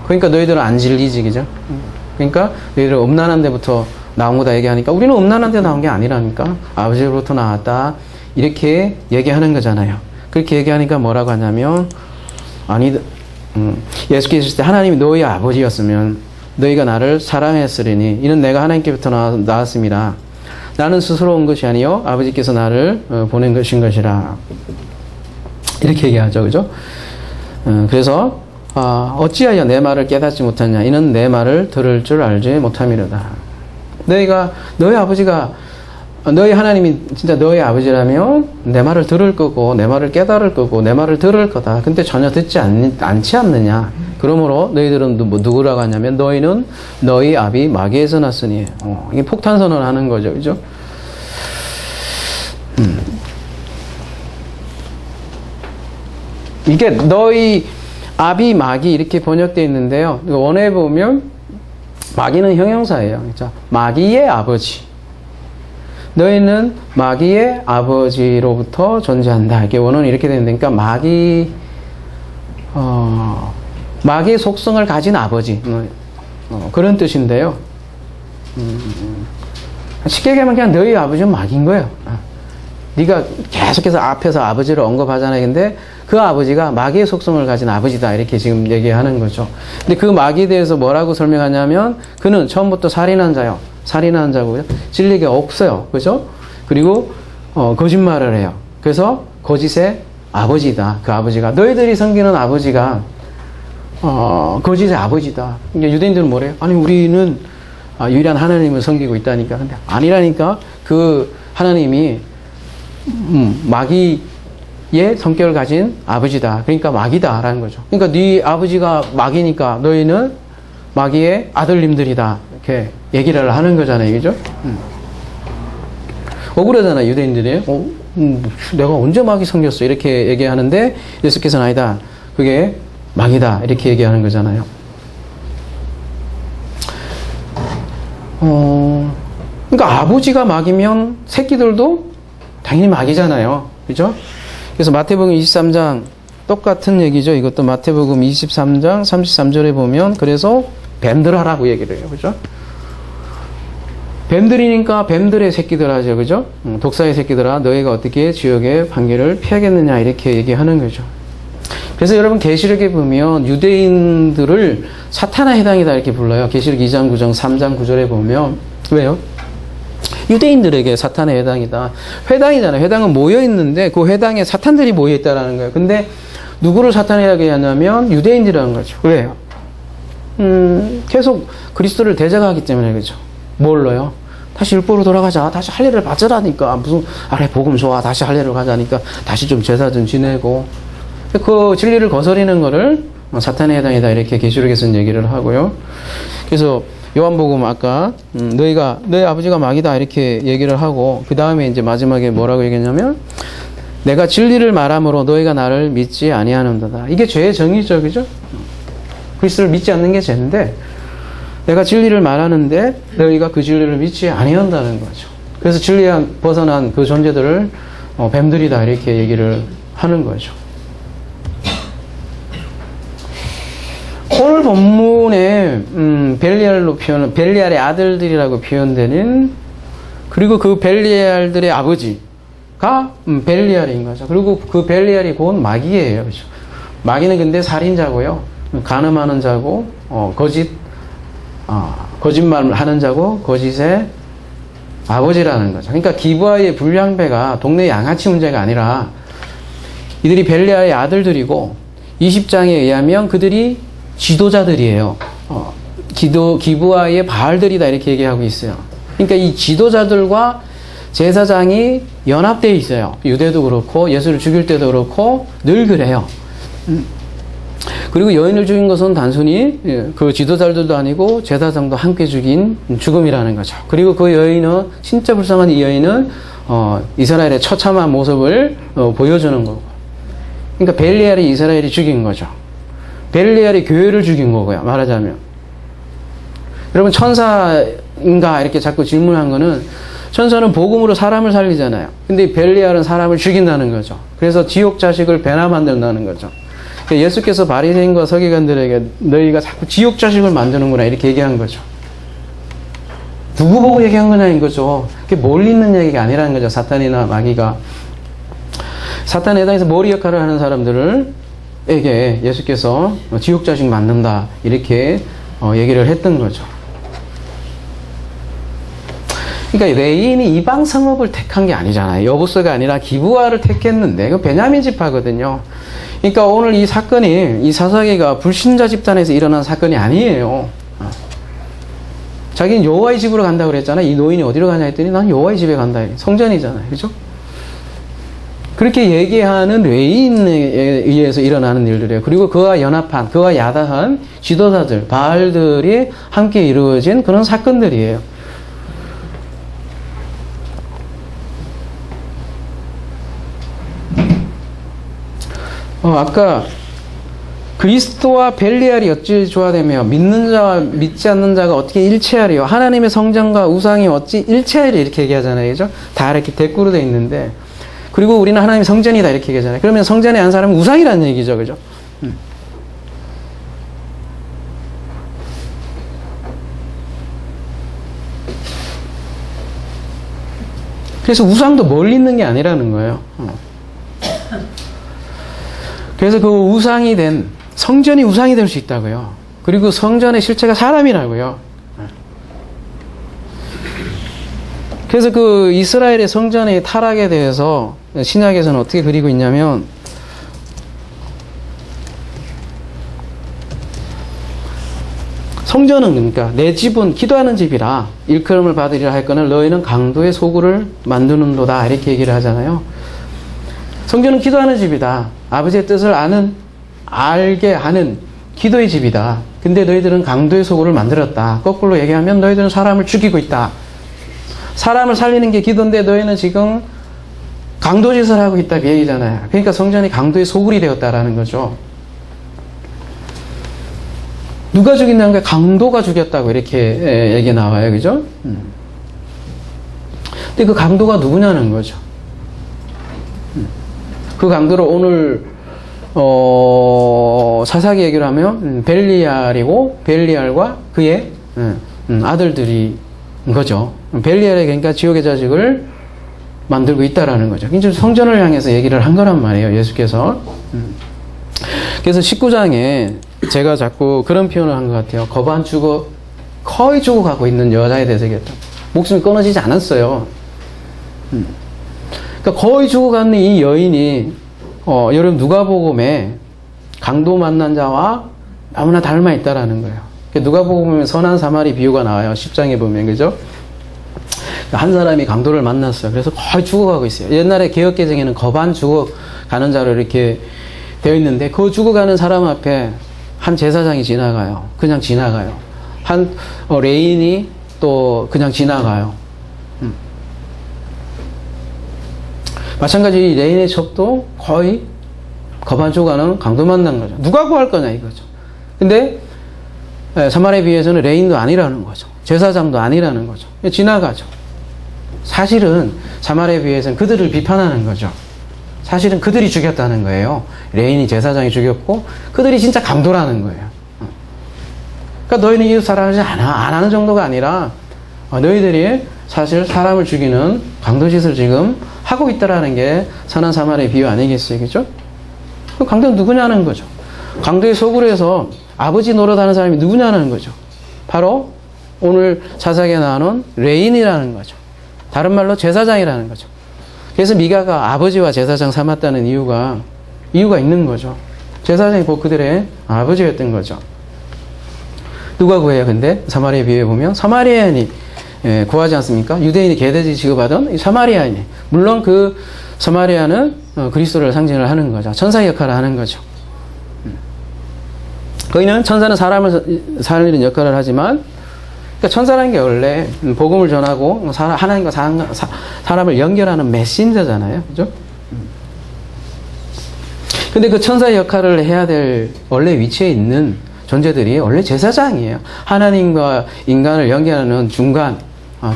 [SPEAKER 1] 그러니까 너희들은 안 진리지. 그죠? 그러니까 너희들 음란한 데부터 나온 거다 얘기하니까 우리는 음란한 데 나온 게 아니라니까. 아버지로부터 나왔다. 이렇게 얘기하는 거잖아요. 그렇게 얘기하니까 뭐라고 하냐면 아니 예수께서 있을 때 하나님이 너희 아버지였으면 너희가 나를 사랑했으리니 이는 내가 하나님께부터 나왔습니다. 나는 스스로 온 것이 아니요 아버지께서 나를 보낸 것인 것이라. 이렇게 얘기하죠. 그죠? 그래서 어찌하여 내 말을 깨닫지 못하냐 이는 내 말을 들을 줄 알지 못함이로다. 너희 아버지가 너희 하나님이 진짜 너희 아버지라면 내 말을 들을 거고 내 말을 깨달을 거고 내 말을 들을 거다. 근데 전혀 듣지 않지 않느냐. 그러므로 너희들은 누구라고 하냐면 너희는 너희 아비 마귀에서 났으니. 이게 폭탄 선언하는 거죠. 그죠? 이게 너희 아비 마귀 이렇게 번역되어 있는데요. 원어에 보면 마귀는 형용사예요. 그렇죠? 마귀의 아버지. 너희는 마귀의 아버지로부터 존재한다. 이렇게 원어는 이렇게 되는데, 그러니까 마귀의 속성을 가진 아버지. 그런 뜻인데요. 쉽게 얘기하면 그냥 너희 아버지는 마귀인 거예요. 네가 계속해서 앞에서 아버지를 언급하잖아요. 근데 그 아버지가 마귀의 속성을 가진 아버지다. 이렇게 지금 얘기하는 거죠. 근데 그 마귀에 대해서 뭐라고 설명하냐면 그는 처음부터 살인한 자요. 살인하는 자고요. 진리가 없어요. 그죠? 그리고 거짓말을 해요. 그래서 거짓의 아버지다. 그 아버지가. 너희들이 섬기는 아버지가 거짓의 아버지다. 그러니까 유대인들은 뭐래요? 아니 우리는 유일한 하나님을 섬기고 있다니까. 근데 아니라니까. 그 하나님이 마귀의 성격을 가진 아버지다. 그러니까 마귀다라는 거죠. 그러니까 네 아버지가 마귀니까 너희는 마귀의 아들님들이다. 이렇게 얘기를 하는 거잖아요. 그죠? 억울하잖아요. 유대인들이. 내가 언제 마귀 섬겼어? 이렇게 얘기하는데 예수께서는 아니다. 그게 마귀다. 이렇게 얘기하는 거잖아요. 그러니까 아버지가 마귀면 새끼들도 당연히 마귀잖아요. 그죠? 그래서 마태복음 23장 똑같은 얘기죠. 이것도 마태복음 23장 33절에 보면 그래서 뱀들 하라고 얘기를 해요. 그죠? 뱀들이니까 뱀들의 새끼들 하죠. 그죠? 독사의 새끼들아 너희가 어떻게 지옥의 판결을 피하겠느냐 이렇게 얘기하는 거죠. 그래서 여러분 계시록에 보면 유대인들을 사탄의 해당이다 이렇게 불러요. 계시록 2장 9장 3장 9절에 보면 왜요? 유대인들에게 사탄의 해당이다. 회당이잖아요. 회당은 모여있는데 그 회당에 사탄들이 모여있다라는 거예요. 근데 누구를 사탄이라고 하냐면 유대인들이라는 거죠. 왜요? 계속 그리스도를 대적하기 때문에 그죠. 뭘로요? 다시 율법으로 돌아가자. 다시 할례를 받으라니까. 무슨 복음 좋아. 다시 할례를 가자니까 다시 좀 제사 좀 지내고 그 진리를 거스리는 거를 사탄의 해당이다 이렇게 계시록에서는 얘기를 하고요. 그래서 요한복음 아까 너희 아버지가 마귀다 이렇게 얘기를 하고 그 다음에 이제 마지막에 뭐라고 얘기했냐면 내가 진리를 말함으로 너희가 나를 믿지 아니하는도다. 이게 죄의 정의죠. 그죠? 그리스도를 믿지 않는 게 죄인데 내가 진리를 말하는데 너희가 그 진리를 믿지 아니한다는 거죠. 그래서 진리에 벗어난 그 존재들을 뱀들이다 이렇게 얘기를 하는 거죠. 오늘 본문에 벨리알의 아들들이라고 표현되는 그리고 그 벨리알들의 아버지가 벨리알인 거죠. 그리고 그 벨리알이 곧 마귀예요. 그렇죠? 마귀는 근데 살인자고요. 간음하는 자고 거짓말 하는 자고 거짓의 아버지라는 거죠. 그러니까 기브아의 불량배가 동네 양아치 문제가 아니라 이들이 벨리알의 아들들이고 20장에 의하면 그들이 지도자들이에요. 기브아의 바알들이다 이렇게 얘기하고 있어요. 그러니까 이 지도자들과 제사장이 연합되어 있어요. 유대도 그렇고 예수를 죽일 때도 그렇고 늘 그래요. 그리고 여인을 죽인 것은 단순히 그 지도자들도 아니고 제사장도 함께 죽인 죽음이라는 거죠. 그리고 그 여인은 진짜 불쌍한 이 여인은 이스라엘의 처참한 모습을 보여주는 거고. 그러니까 벨리알이 이스라엘이 죽인 거죠. 벨리알이 교회를 죽인 거고요. 말하자면. 여러분 천사인가 이렇게 자꾸 질문한 거는 천사는 복음으로 사람을 살리잖아요. 근데 벨리알은 사람을 죽인다는 거죠. 그래서 지옥 자식을 배나 만든다는 거죠. 예수께서 바리새인과 서기관들에게 너희가 자꾸 지옥 자식을 만드는구나 이렇게 얘기한 거죠. 누구 보고 얘기한 거냐는 거죠. 그게 멀리 있는 얘기가 아니라는 거죠. 사탄이나 마귀가. 사탄에 해당해서 머리 역할을 하는 사람들에게 예수께서 지옥 자식 만든다 이렇게 얘기를 했던 거죠. 그러니까 레인이 이방 성읍을 택한 게 아니잖아요. 여부서가 아니라 기브아를 택했는데 그 베냐민 지파거든요. 그러니까 오늘 이 사건이, 이 사사기가 불신자 집단에서 일어난 사건이 아니에요. 자기는 여호와의 집으로 간다고 그랬잖아. 이 노인이 어디로 가냐 했더니 난 여호와의 집에 간다. 성전이잖아요. 그죠? 그렇게 얘기하는 레인에 의해서 일어나는 일들이에요. 그리고 그와 연합한, 그와 야당한 지도자들, 바알들이 함께 이루어진 그런 사건들이에요. 아까 그리스도와 벨리알이 어찌 조화되며 믿는 자와 믿지 않는 자가 어떻게 일체하리요? 하나님의 성전과 우상이 어찌 일체하리 이렇게 얘기하잖아요. 그죠? 다 이렇게 대꾸로 돼 있는데, 그리고 우리는 하나님의 성전이다 이렇게 얘기하잖아요. 그러면 성전에 한 사람은 우상이라는 얘기죠. 그죠? 그래서 우상도 멀리 있는 게 아니라는 거예요. 그래서 그 우상이 된 성전이 우상이 될 수 있다고요. 그리고 성전의 실체가 사람이라고요. 그래서 그 이스라엘의 성전의 타락에 대해서 신약에서는 어떻게 그리고 있냐면, 성전은 그러니까 내 집은 기도하는 집이라 일컬음을 받으리라 할 거는 너희는 강도의 소굴을 만드는도다 이렇게 얘기를 하잖아요. 성전은 기도하는 집이다. 아버지의 뜻을 알게 하는 기도의 집이다. 근데 너희들은 강도의 소굴을 만들었다. 거꾸로 얘기하면 너희들은 사람을 죽이고 있다. 사람을 살리는 게 기도인데 너희는 지금 강도짓을 하고 있다. 그 얘기잖아요. 그러니까 성전이 강도의 소굴이 되었다라는 거죠. 누가 죽인다는 게 강도가 죽였다고 이렇게 얘기 나와요. 그죠? 근데 그 강도가 누구냐는 거죠. 그 강도를 오늘 사사기 얘기를 하면 벨리알이고 벨리알과 그의 아들들이 거죠. 벨리알이 그러니까 지옥의 자식을 만들고 있다라는 거죠. 이제 성전을 향해서 얘기를 한 거란 말이에요. 예수께서. 그래서 19장에 제가 자꾸 그런 표현을 한 것 같아요. 거의 죽어가고 있는 여자에 대해서 얘기했다. 목숨이 끊어지지 않았어요. 그러니까 거의 죽어가는 이 여인이 여러분 누가복음에 강도 만난 자와 너무나 닮아 있다라는 거예요. 누가복음에 선한 사마리 비유가 나와요. 10장에 보면. 그죠? 한 사람이 강도를 만났어요. 그래서 거의 죽어가고 있어요. 옛날에 개역개정에는 거반 죽어가는 자로 이렇게 되어 있는데 그 죽어가는 사람 앞에 한 제사장이 지나가요. 그냥 지나가요. 한 레인이 또 그냥 지나가요. 마찬가지 레인의 첩도 거의 거반 죽어가는 강도 만난 거죠. 누가 구할 거냐 이거죠. 근데 사마리아에 비해서는 레인도 아니라는 거죠. 제사장도 아니라는 거죠. 지나가죠. 사실은 사마리아에 비해서는 그들을 비판하는 거죠. 사실은 그들이 죽였다는 거예요. 레인이 제사장이 죽였고 그들이 진짜 강도라는 거예요. 그러니까 너희는 이웃 사랑하지 안 하는 정도가 아니라 너희들이 사실 사람을 죽이는 강도짓을 지금 하고 있다라는 게 선한 사마리아의 비유 아니겠어요? 그죠? 그 강도는 누구냐는 거죠. 강도의 소굴에서 아버지 노릇하는 사람이 누구냐는 거죠. 바로 오늘 사사기에 나오는 레인이라는 거죠. 다른 말로 제사장이라는 거죠. 그래서 미가가 아버지와 제사장 삼았다는 이유가 있는 거죠. 제사장이 곧 그들의 아버지였던 거죠. 누가 구해요? 근데 사마리아 비유에 보면 사마리아인이 구하지 않습니까? 유대인이 개돼지 취급하던 사마리아인이. 물론 그 사마리아는 그리스도를 상징을 하는 거죠. 천사 역할을 하는 거죠. 거기는 천사는 사람을 살리는 역할을 하지만, 그러니까 천사라는 게 원래 복음을 전하고 하나님과 사람을 연결하는 메신저잖아요. 그죠? 근데 그 천사의 역할을 해야 될 원래 위치에 있는 존재들이 원래 제사장이에요. 하나님과 인간을 연결하는 중간,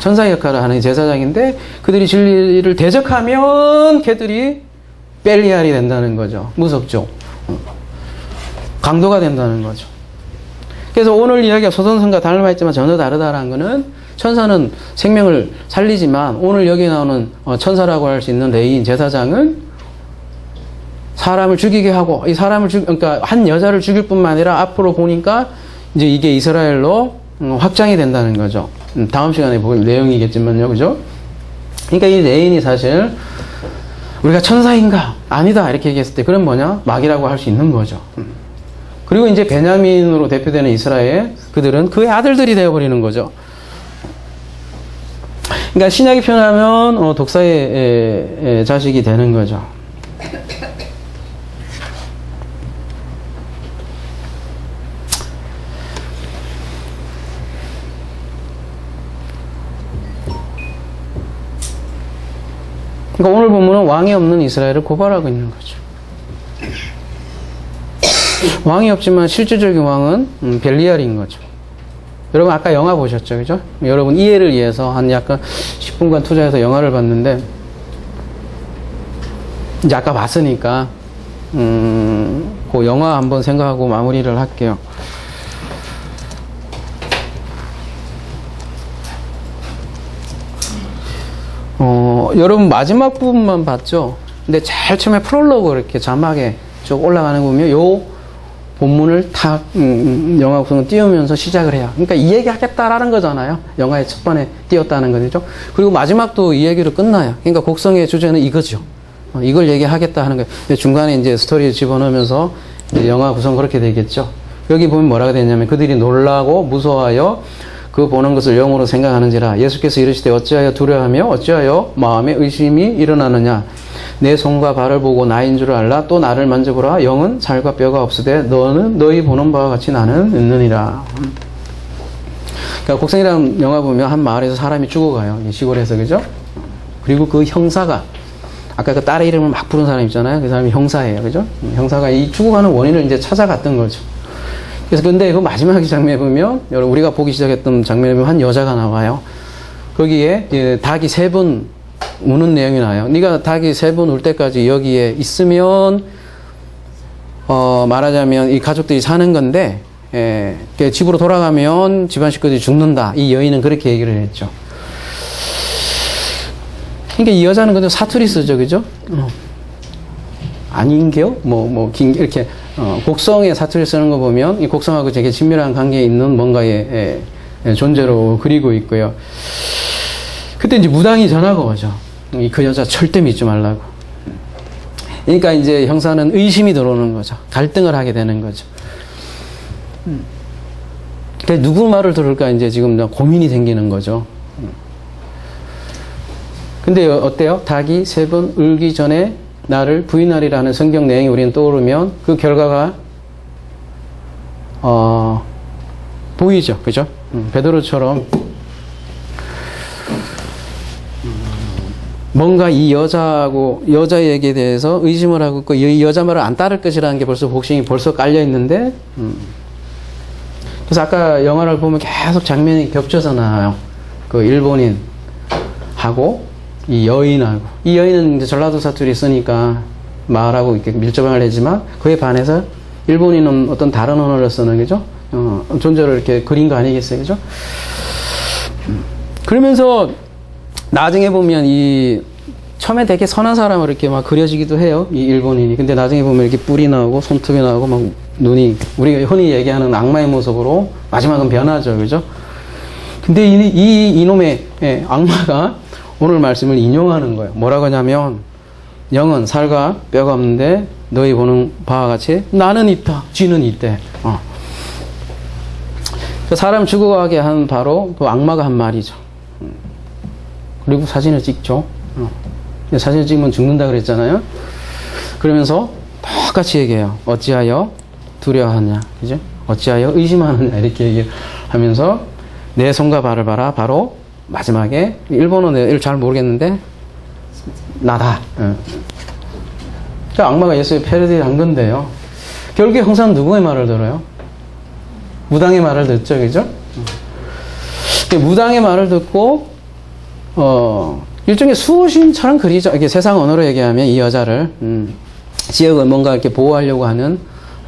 [SPEAKER 1] 천사의 역할을 하는 제사장인데 그들이 진리를 대적하면 걔들이 벨리알이 된다는 거죠. 무섭죠. 강도가 된다는 거죠. 그래서 오늘 이야기가 소선성과 닮아있지만 전혀 다르다는 것은 천사는 생명을 살리지만 오늘 여기 나오는 천사라고 할 수 있는 레위인 제사장은 사람을 죽이게 하고 이 사람을 그러니까 한 여자를 죽일 뿐만 아니라 앞으로 보니까 이제 이게 이스라엘로 확장이 된다는 거죠. 다음 시간에 볼 내용이겠지만요, 그죠? 그러니까 이 레위인이 사실 우리가 천사인가? 아니다 이렇게 얘기했을 때 그건 뭐냐? 마귀라고 할 수 있는 거죠. 그리고 이제 베냐민으로 대표되는 이스라엘 그들은 그의 아들들이 되어버리는 거죠. 그러니까 신약이 표현하면 독사의 자식이 되는 거죠. 그러니까 오늘 본문은 왕이 없는 이스라엘을 고발하고 있는 거죠. 왕이 없지만 실질적인 왕은 벨리알인 거죠. 여러분 아까 영화 보셨죠, 그죠? 여러분 이해를 위해서 한 약간 10분간 투자해서 영화를 봤는데 이제 아까 봤으니까 그 영화 한번 생각하고 마무리를 할게요. 여러분 마지막 부분만 봤죠? 근데 제일 처음에 프롤로그 이렇게 자막에 쭉 올라가는 거 보면 요 본문을 탁 영화 구성을 띄우면서 시작을 해요. 그러니까 이 얘기 하겠다라는 거잖아요. 영화의 첫 번에 띄웠다는 거죠. 그리고 마지막도 이 얘기로 끝나요. 그러니까 곡성의 주제는 이거죠. 이걸 얘기하겠다 하는 거예요. 중간에 이제 스토리 집어넣으면서 이제 영화 구성 그렇게 되겠죠. 여기 보면 뭐라고 되냐면 그들이 놀라고 무서워하여 그 보는 것을 영으로 생각하는지라 예수께서 이르시되 어찌하여 두려워하며 어찌하여 마음에 의심이 일어나느냐 내 손과 발을 보고 나인 줄 알라 또 나를 만져보라 영은 살과 뼈가 없으되 너는 너희 보는 바와 같이 나는 있느니라. 그러니까 곡성이라는 영화 보면 한 마을에서 사람이 죽어가요. 시골에서 그죠? 그리고 그 형사가 아까 그 딸의 이름을 막 부른 사람 있잖아요. 그 사람이 형사예요. 그죠? 형사가 이 죽어가는 원인을 이제 찾아갔던 거죠. 그래서 근데 그 마지막 장면에 보면 여러분 우리가 보기 시작했던 장면에 보면 한 여자가 나와요. 거기에 닭이 3번 우는 내용이 나와요. 네가 닭이 3번 울 때까지 여기에 있으면 말하자면 이 가족들이 사는 건데 집으로 돌아가면 집안 식구들이 죽는다. 이 여인은 그렇게 얘기를 했죠. 그러니까 이 여자는 근데 사투리 쓰죠, 그죠? 아닌게요? 이렇게 곡성의 사투리 쓰는 거 보면 이 곡성하고 되게 친밀한 관계에 있는 뭔가의 존재로 그리고 있고요. 그때 이제 무당이 전화가 오죠. 그 여자 절대 믿지 말라고. 그러니까 이제 형사는 의심이 들어오는 거죠. 갈등을 하게 되는 거죠. 그러니까 누구 말을 들을까 이제 지금 고민이 생기는 거죠. 근데 어때요? 닭이 3번 울기 전에 나를 부인하리라는 성경 내용이 우리는 떠오르면 그 결과가 보이죠, 그죠? 베드로처럼 뭔가 이 여자에게 대해서 의심을 하고 있고 이 여자 말을 안 따를 것이라는 게 벌써 복싱이 벌써 깔려 있는데 그래서 아까 영화를 보면 계속 장면이 겹쳐서 나와요. 그 일본인하고 이 여인하고 이 여인은 이제 전라도 사투리 쓰니까 말하고 이렇게 밀접을 하지만 그에 반해서 일본인은 어떤 다른 언어를 쓰는 거죠. 존재를 이렇게 그린 거 아니겠어요, 그죠? 그러면서 나중에 보면 이 처음에 되게 선한 사람으로 이렇게 막 그려지기도 해요, 이 일본인이. 근데 나중에 보면 이렇게 뿔이 나오고 손톱이 나오고 막 눈이 우리가 흔히 얘기하는 악마의 모습으로 마지막은 변하죠, 그죠? 근데 이놈의 악마가 오늘 말씀을 인용하는 거예요. 뭐라고 하냐면 영은 살과 뼈가 없는데 너희 보는 바와 같이 나는 있다. 쥐는 있대. 사람 죽어가게 한 바로 그 악마가 한 말이죠. 그리고 사진을 찍죠. 사진을 찍으면 죽는다 그랬잖아요. 그러면서 똑같이 얘기해요. 어찌하여 두려워하냐. 그죠? 어찌하여 의심하느냐. 이렇게 얘기하면서 내 손과 발을 봐라. 바로 마지막에 일본어 내가 잘 모르겠는데 나다. 그 악마가 예수의 패러디를 한 건데요. 결국에 형사는 누구의 말을 들어요? 무당의 말을 듣죠, 그죠? 무당의 말을 듣고 일종의 수호신처럼 그리죠. 이게 세상 언어로 얘기하면 이 여자를 지역을 뭔가 이렇게 보호하려고 하는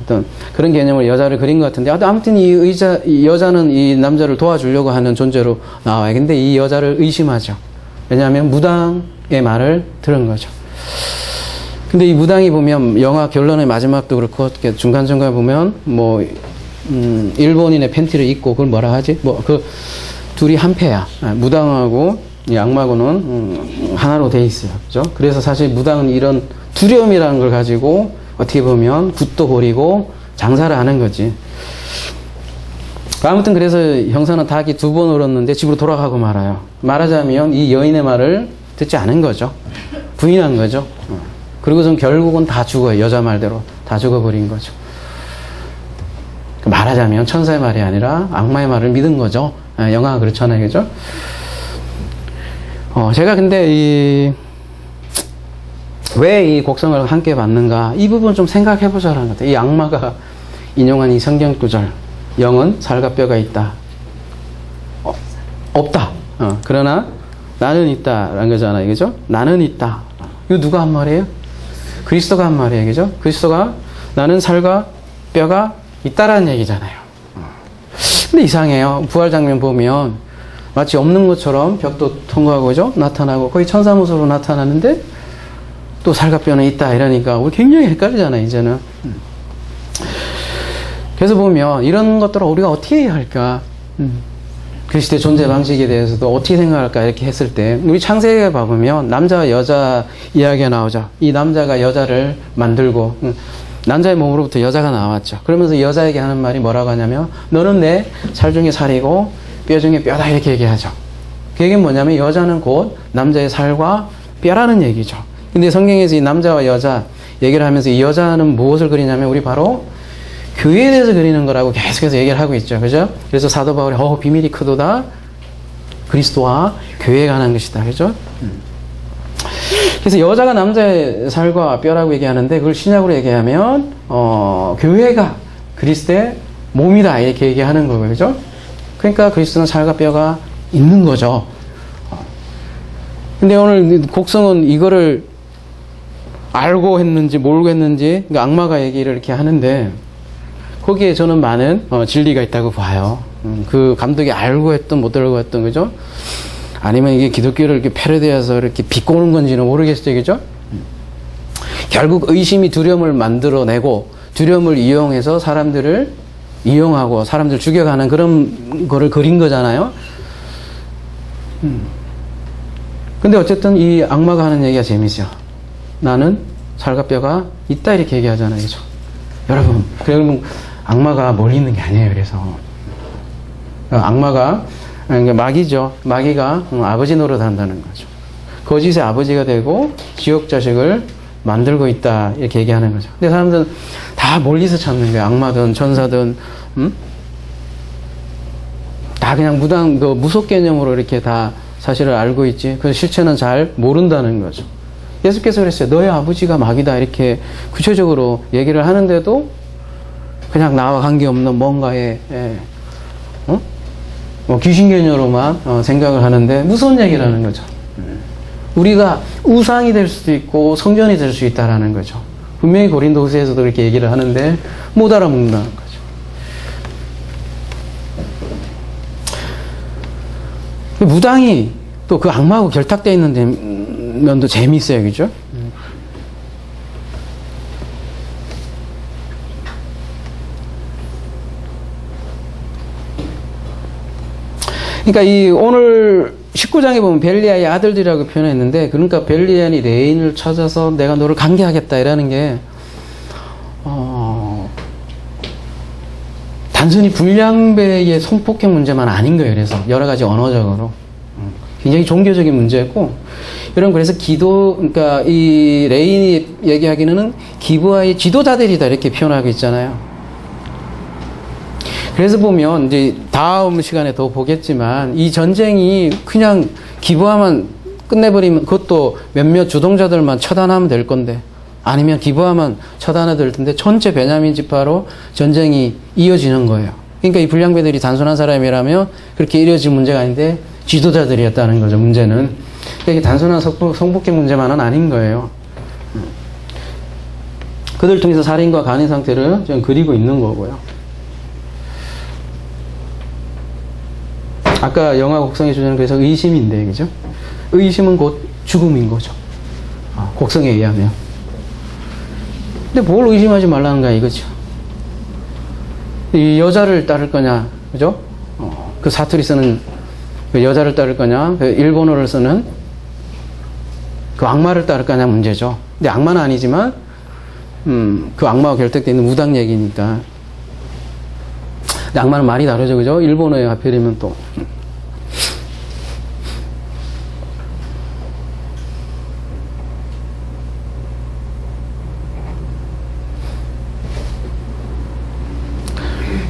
[SPEAKER 1] 어떤 그런 개념을 여자를 그린 것 같은데, 아무튼 이 여자는 이 남자를 도와주려고 하는 존재로 나와요. 근데 이 여자를 의심하죠. 왜냐하면 무당의 말을 들은 거죠. 근데 이 무당이 보면 영화 결론의 마지막도 그렇고 중간중간 보면 뭐 일본인의 팬티를 입고 그걸 뭐라 하지? 뭐 그 둘이 한패야. 무당하고 이 악마하고는 하나로 돼 있어요. 그죠? 그래서 사실 무당은 이런 두려움이라는 걸 가지고 어떻게 보면 굿도 버리고 장사를 하는 거지. 아무튼 그래서 형사는 닭이 2번 울었는데 집으로 돌아가고 말아요. 말하자면 이 여인의 말을 듣지 않은 거죠. 부인한 거죠. 그리고선 결국은 다 죽어요. 여자 말대로 다 죽어버린 거죠. 말하자면 천사의 말이 아니라 악마의 말을 믿은 거죠. 영화가 그렇잖아요. 그죠? 제가 근데 왜 이 곡성을 함께 받는가, 이 부분 좀 생각해 보자라는 것 같아요. 이 악마가 인용한 이 성경 구절, 영은 살과 뼈가 있다. 없다. 그러나 나는 있다라는 거잖아요. 그죠? 나는 있다. 이거 누가 한 말이에요? 그리스도가 한 말이에요. 그죠? 그리스도가 나는 살과 뼈가 있다라는 얘기잖아요. 근데 이상해요. 부활 장면 보면 마치 없는 것처럼 벽도 통과하고, 그죠? 나타나고 거의 천사 모습으로 나타나는데 또 살과 뼈는 있다 이러니까 우리 굉장히 헷갈리잖아요. 이제는. 그래서 보면 이런 것들을 우리가 어떻게 해야 할까? 그리스도의 존재 방식에 대해서도 어떻게 생각할까 이렇게 했을 때, 우리 창세기에 봐보면 남자와 여자 이야기가 나오죠. 이 남자가 여자를 만들고 남자의 몸으로부터 여자가 나왔죠. 그러면서 여자에게 하는 말이 뭐라고 하냐면 너는 내 살 중에 살이고 뼈 중에 뼈다 이렇게 얘기하죠. 그 얘기는 뭐냐면 여자는 곧 남자의 살과 뼈라는 얘기죠. 근데 성경에서 이 남자와 여자 얘기를 하면서 이 여자는 무엇을 그리냐면 우리 바로 교회에 대해서 그리는 거라고 계속해서 얘기를 하고 있죠. 그죠? 그래서 사도 바울이 비밀이 크도다 그리스도와 교회에 관한 것이다. 그죠? 그래서 여자가 남자의 살과 뼈라고 얘기하는데 그걸 신약으로 얘기하면 교회가 그리스도의 몸이다 이렇게 얘기하는 거고요. 그죠? 그러니까 그리스도는 살과 뼈가 있는 거죠. 근데 오늘 곡성은 이거를 알고 했는지 모르고 했는지, 그러니까 악마가 얘기를 이렇게 하는데 거기에 저는 많은 진리가 있다고 봐요. 그 감독이 알고 했던 못 알고 했던, 그죠? 아니면 이게 기독교를 이렇게 패러디해서 이렇게 비꼬는 건지는 모르겠어요. 그죠? 결국 의심이 두려움을 만들어내고 두려움을 이용해서 사람들을 이용하고 사람들 죽여가는 그런 거를 그린 거잖아요. 근데 어쨌든 이 악마가 하는 얘기가 재미있어요. 나는 살과 뼈가 있다 이렇게 얘기하잖아요. 그죠? 여러분, 그러면 악마가 멀리 있는 게 아니에요. 그래서 악마가 마귀죠. 마귀가 아버지 노릇 한다는 거죠. 거짓의 아버지가 되고 지옥 자식을 만들고 있다 이렇게 얘기하는 거죠. 근데 사람들은 다 멀리서 찾는 거예요. 악마든 천사든 다 그냥 무속 개념으로 이렇게 다 사실을 알고 있지 그 실체는 잘 모른다는 거죠. 예수께서 그랬어요. 너의 아버지가 마귀다 이렇게 구체적으로 얘기를 하는데도 그냥 나와 관계없는 뭔가에 귀신 개념으로만 생각을 하는데 무서운 얘기라는 거죠. 우리가 우상이 될 수도 있고 성전이 될 수 있다라는 거죠. 분명히 고린도후서에서도 그렇게 얘기를 하는데 못 알아먹는다는 거죠. 무당이 또 그 악마하고 결탁되어 있는 면도 재미있어요. 그죠? 그러니까 이 오늘 19장에 보면 벨리아의 아들들이라고 표현했는데, 그러니까 벨리안이 레인을 찾아서 내가 너를 관계하겠다 이라는 게 단순히 불량배의 성폭행 문제만 아닌 거예요. 그래서 여러 가지 언어적으로 굉장히 종교적인 문제였고, 여러분 그래서 그러니까 이 레인이 얘기하기는 기브아의 지도자들이다 이렇게 표현하고 있잖아요. 그래서 보면 이제 다음 시간에 더 보겠지만 이 전쟁이 그냥 기브아만 끝내버리면 그것도 몇몇 주동자들만 처단하면 될 건데, 아니면 기브아만 처단해도 될 텐데 전체 베냐민 지파로 전쟁이 이어지는 거예요. 그러니까 이 불량배들이 단순한 사람이라면 그렇게 이어질 문제가 아닌데 지도자들이었다는 거죠. 문제는 이게 단순한 성폭행 문제만은 아닌 거예요. 그들 통해서 살인과 간의 상태를 지금 그리고 있는 거고요. 아까 영화 곡성의 주제는 그래서 의심인데, 그죠? 의심은 곧 죽음인 거죠. 곡성에 의하면. 근데 뭘 의심하지 말라는 거야, 이거죠. 이 여자를 따를 거냐, 그죠? 그 사투리 쓰는 그 여자를 따를 거냐, 그 일본어를 쓰는 그 악마를 따를 거냐 문제죠. 근데 악마는 아니지만, 그 악마와 결탁되어 있는 무당 얘기니까. 근데 악마는 말이 다르죠, 그죠? 일본어에 하필이면 또.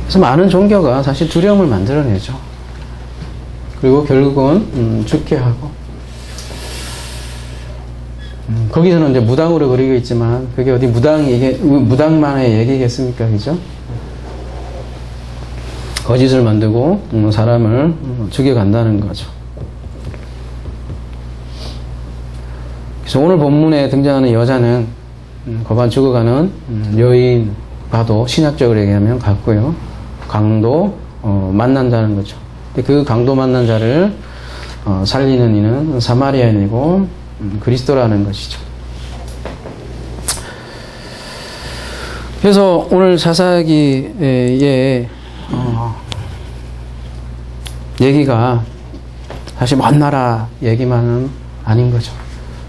[SPEAKER 1] 그래서 많은 종교가 사실 두려움을 만들어내죠. 그리고 결국은 죽게 하고. 거기서는 이제 무당으로 그리고 있지만 그게 어디 무당만의 얘기겠습니까, 그죠? 거짓을 만들고 사람을 죽여간다는 거죠. 그래서 오늘 본문에 등장하는 여자는 거반 죽어가는 여인과도 신학적으로 얘기하면 같고요. 강도 만난다는 거죠. 그 강도 만난 자를 살리는 이는 사마리아인이고 그리스도라는 것이죠. 그래서 오늘 사사기의 얘기가 사실 먼 나라 얘기만은 아닌 거죠.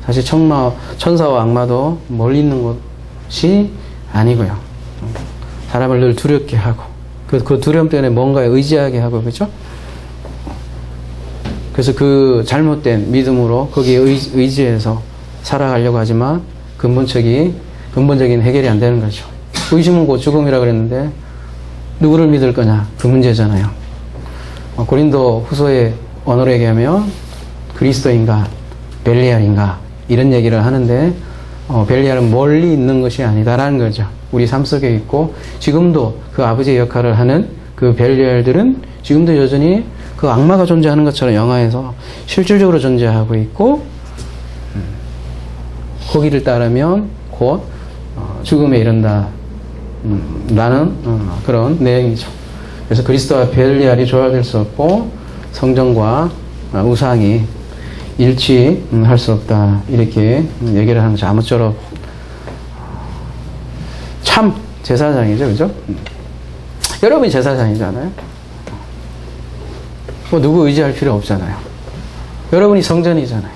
[SPEAKER 1] 사실 천사와 악마도 멀리 있는 것이 아니고요. 사람을 늘 두렵게 하고 그 두려움 때문에 뭔가에 의지하게 하고, 그렇죠? 그래서 그 잘못된 믿음으로 거기에 의지해서 살아가려고 하지만 근본적인 해결이 안 되는 거죠. 의심은 곧 죽음이라 그랬는데 누구를 믿을 거냐, 그 문제잖아요. 고린도 후서의 언어로 얘기하면 그리스도인가 벨리알인가 이런 얘기를 하는데 벨리알은 멀리 있는 것이 아니다라는 거죠. 우리 삶 속에 있고 지금도 그 아버지의 역할을 하는 그 벨리알들은 지금도 여전히 그 악마가 존재하는 것처럼 영화에서 실질적으로 존재하고 있고, 거기를 따르면 곧 죽음에 이른다 라는 그런 내용이죠. 그래서 그리스도와 벨리알이 조화될 수 없고 성전과 우상이 일치할 수 없다, 이렇게 얘기를 하는 거죠. 아무쪼록 참 제사장이죠, 그죠? 여러분이 제사장이잖아요. 뭐 누구 의지할 필요 없잖아요. 여러분이 성전이잖아요.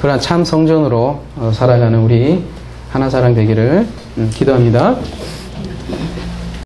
[SPEAKER 1] 그러한 참 성전으로 살아가는 우리 하나사랑 되기를 기도합니다.